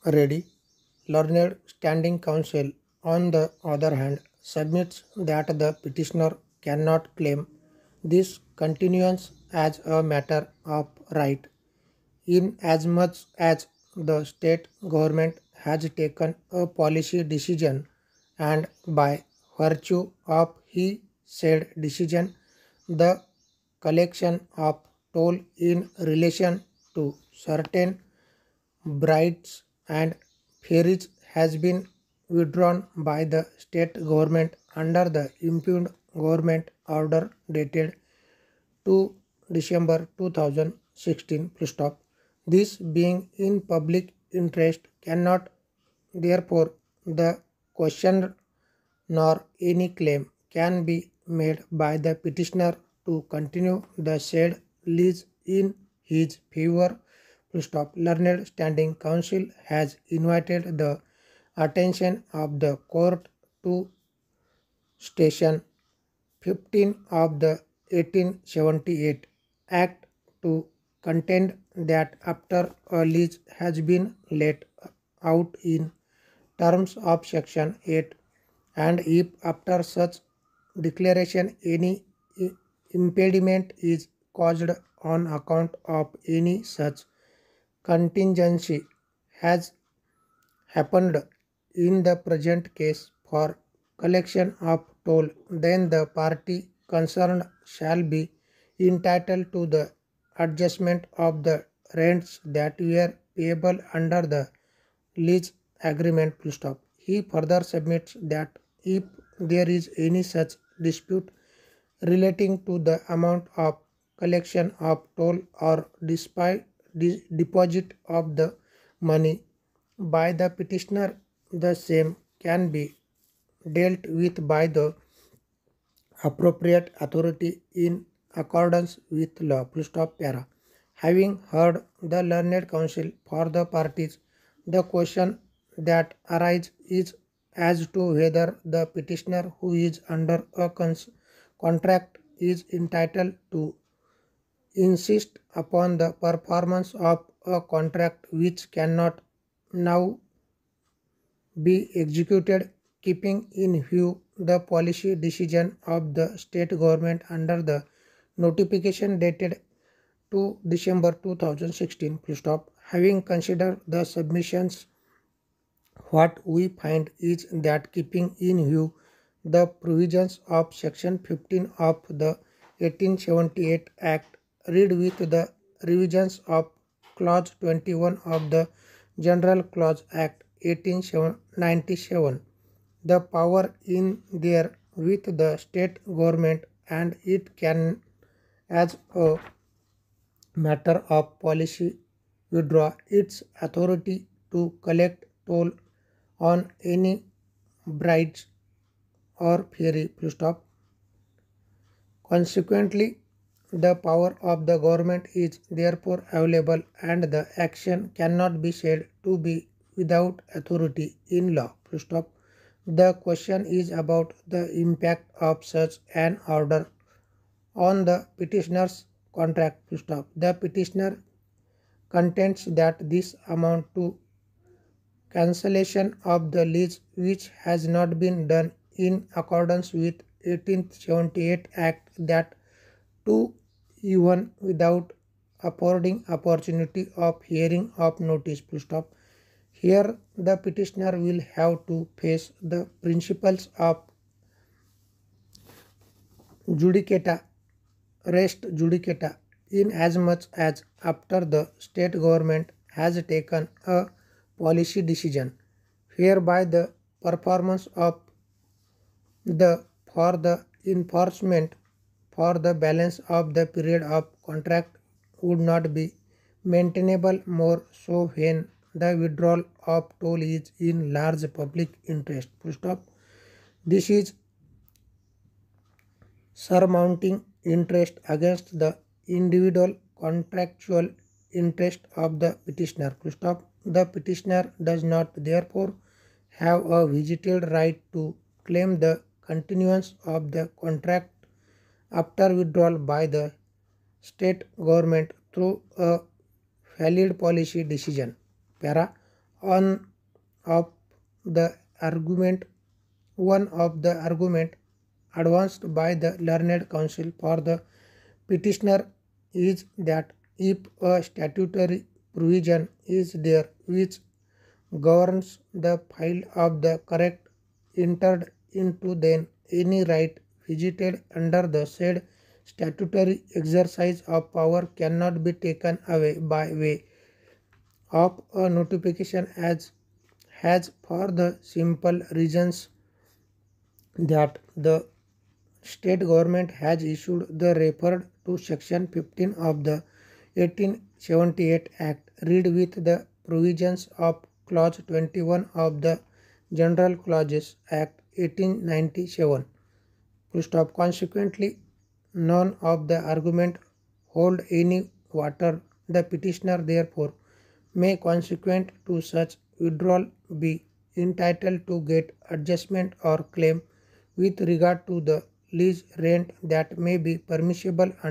ready. Learned Standing Counsel, on the other hand, submits that the petitioner cannot claim this continuance as a matter of right, inasmuch as the state government has taken a policy decision and by virtue of he said decision, the collection of toll in relation to certain brides and ferries has been withdrawn by the state government under the impugned government order dated 2 December 2016. Full stop. This being in public interest cannot therefore the question nor any claim can be made by the petitioner to continue the said lease in his favor. Full stop. Learned Standing Counsel has invited the attention of the court to station 15 of the 1878 Act to contend that after a lease has been let out in terms of Section 8, and if after such declaration any impediment is caused on account of any such contingency has happened in the present case for collection of toll, then the party concerned shall be entitled to the adjustment of the rents that were payable under the lease agreement. Full stop. He further submits that if there is any such dispute relating to the amount of collection of toll or despite deposit of the money by the petitioner, the same can be dealt with by the appropriate authority in accordance with law. Full stop. Para. Having heard the learned counsel for the parties, the question that arises is as to whether the petitioner who is under a contract is entitled to insist upon the performance of a contract which cannot now be executed, keeping in view the policy decision of the state government under the notification dated 2 December 2016. Full stop. Having considered the submissions, what we find is that keeping in view the provisions of Section 15 of the 1878 Act, read with the revisions of Clause 21 of the General Clause Act 1897, the power in there with the state government, and it can, as a matter of policy, withdraw its authority to collect toll on any bridge or ferry. Full stop. Consequently, the power of the government is therefore available and the action cannot be said to be without authority in law. Full stop. The question is about the impact of such an order on the petitioner's contract. Full stop. The petitioner contends that this amount to cancellation of the lease which has not been done in accordance with 1878 Act, that to even without affording opportunity of hearing of notice. Full stop. Here the petitioner will have to face the principles of judicata, res judicata, in as much as after the state government has taken a policy decision whereby the performance of the for the enforcement for the balance of the period of contract would not be maintainable, more so when the withdrawal of toll is in large public interest. Full stop. This is surmounting interest against the individual contractual interest of the petitioner. Full stop. The petitioner does not therefore have a visited right to claim the continuance of the contract after withdrawal by the state government through a valid policy decision. Para. On of the argument one of the argument advanced by the learned counsel for the petitioner is that if a statutory provision is there which governs the file of the correct entered into, then any right visited under the said statutory exercise of power cannot be taken away by way of a notification, as has for the simple reasons that the state government has issued the referred to section 15 of the 1878 Act, read with the provisions of clause 21 of the General Clauses Act 1897. To stop. Consequently, none of the argument hold any water. The petitioner, therefore, may consequent to such withdrawal be entitled to get adjustment or claim with regard to the lease rent that may be permissible under